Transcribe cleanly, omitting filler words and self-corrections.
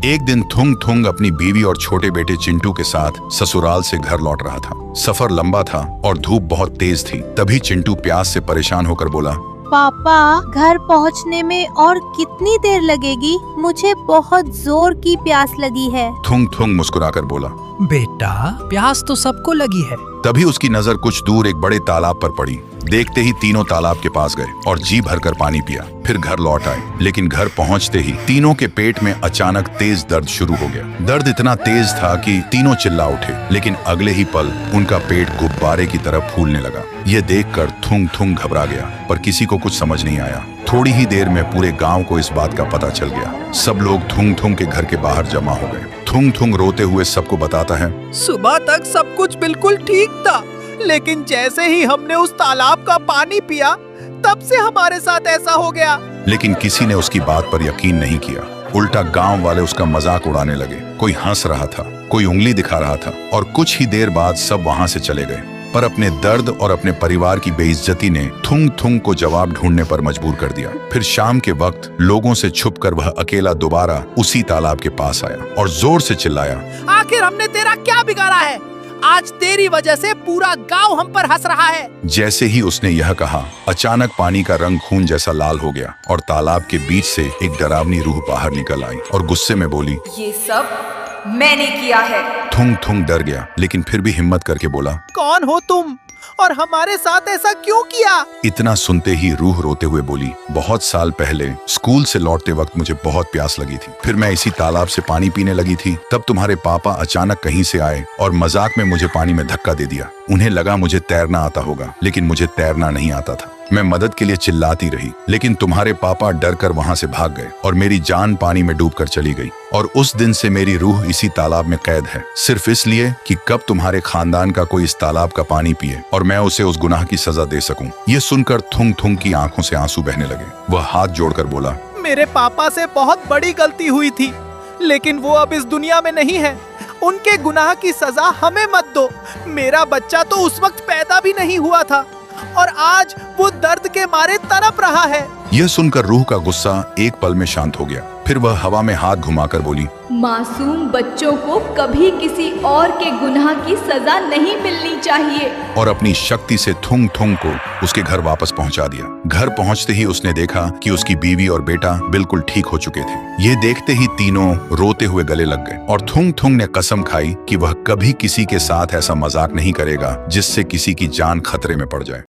एक दिन थुंग थुंग अपनी बीवी और छोटे बेटे चिंटू के साथ ससुराल से घर लौट रहा था। सफर लंबा था और धूप बहुत तेज थी। तभी चिंटू प्यास से परेशान होकर बोला, पापा, घर पहुंचने में और कितनी देर लगेगी? मुझे बहुत जोर की प्यास लगी है। थुंग थुंग मुस्कुराकर बोला, बेटा, प्यास तो सबको लगी है। तभी उसकी नजर कुछ दूर एक बड़े तालाब पर पड़ी। देखते ही तीनों तालाब के पास गए और जी भरकर पानी पिया। फिर घर लौट आए, लेकिन घर पहुंचते ही तीनों के पेट में अचानक तेज दर्द शुरू हो गया। दर्द इतना तेज था कि तीनों चिल्ला उठे, लेकिन अगले ही पल उनका पेट गुब्बारे की तरह फूलने लगा। ये देखकर थुंग थुंग घबरा गया, पर किसी को कुछ समझ नहीं आया। थोड़ी ही देर में पूरे गांव को इस बात का पता चल गया। सब लोग थुंग थुंग के घर के बाहर जमा हो गए। थुंग थुंग रोते हुए सबको बताता है, सुबह तक सब कुछ बिल्कुल ठीक था, लेकिन जैसे ही हमने उस तालाब का पानी पिया, तब से हमारे साथ ऐसा हो गया। लेकिन किसी ने उसकी बात पर यकीन नहीं किया। उल्टा गांव वाले उसका मजाक उड़ाने लगे। कोई हंस रहा था, कोई उंगली दिखा रहा था, और कुछ ही देर बाद सब वहां से चले गए। पर अपने दर्द और अपने परिवार की बेइज्जती ने थुंग थुंग को जवाब ढूंढने पर मजबूर कर दिया। फिर शाम के वक्त लोगों से छुपकर वह अकेला दोबारा उसी तालाब के पास आया और जोर से चिल्लाया, आखिर हमने तेरा क्या बिगाड़ा है? आज तेरी वजह से पूरा गांव हम पर हंस रहा है। जैसे ही उसने यह कहा, अचानक पानी का रंग खून जैसा लाल हो गया और तालाब के बीच से एक डरावनी रूह बाहर निकल आई और गुस्से में बोली, ये सब मैंने किया है। थुंग थुंग डर गया, लेकिन फिर भी हिम्मत करके बोला, कौन हो तुम और हमारे साथ ऐसा क्यों किया? इतना सुनते ही रूह रोते हुए बोली, बहुत साल पहले स्कूल से लौटते वक्त मुझे बहुत प्यास लगी थी। फिर मैं इसी तालाब से पानी पीने लगी थी। तब तुम्हारे पापा अचानक कहीं से आए और मजाक में मुझे पानी में धक्का दे दिया। उन्हें लगा मुझे तैरना आता होगा, लेकिन मुझे तैरना नहीं आता था। मैं मदद के लिए चिल्लाती रही, लेकिन तुम्हारे पापा डर कर वहां से भाग गए और मेरी जान पानी में डूबकर चली गई। और उस दिन से मेरी रूह इसी तालाब में कैद है, सिर्फ इसलिए कि कब तुम्हारे खानदान का कोई इस तालाब का पानी पिए और मैं उसे उस गुनाह की सजा दे सकूं। ये सुनकर थुंग थुंग की आंखों से आंसू बहने लगे। वह हाथ जोड़कर बोला, मेरे पापा से बहुत बड़ी गलती हुई थी, लेकिन वो अब इस दुनिया में नहीं है। उनके गुनाह की सजा हमें मत दो। मेरा बच्चा तो उस वक्त पैदा भी नहीं हुआ था और आज वो दर्द के मारे तड़प रहा है। यह सुनकर रूह का गुस्सा एक पल में शांत हो गया। फिर वह हवा में हाथ घुमाकर बोली, मासूम बच्चों को कभी किसी और के गुनाह की सजा नहीं मिलनी चाहिए। और अपनी शक्ति से थुंग थुंग को उसके घर वापस पहुंचा दिया। घर पहुंचते ही उसने देखा कि उसकी बीवी और बेटा बिल्कुल ठीक हो चुके थे। ये देखते ही तीनों रोते हुए गले लग गए और थुंग थुंग ने कसम खाई कि वह कभी किसी के साथ ऐसा मजाक नहीं करेगा जिससे किसी की जान खतरे में पड़ जाए।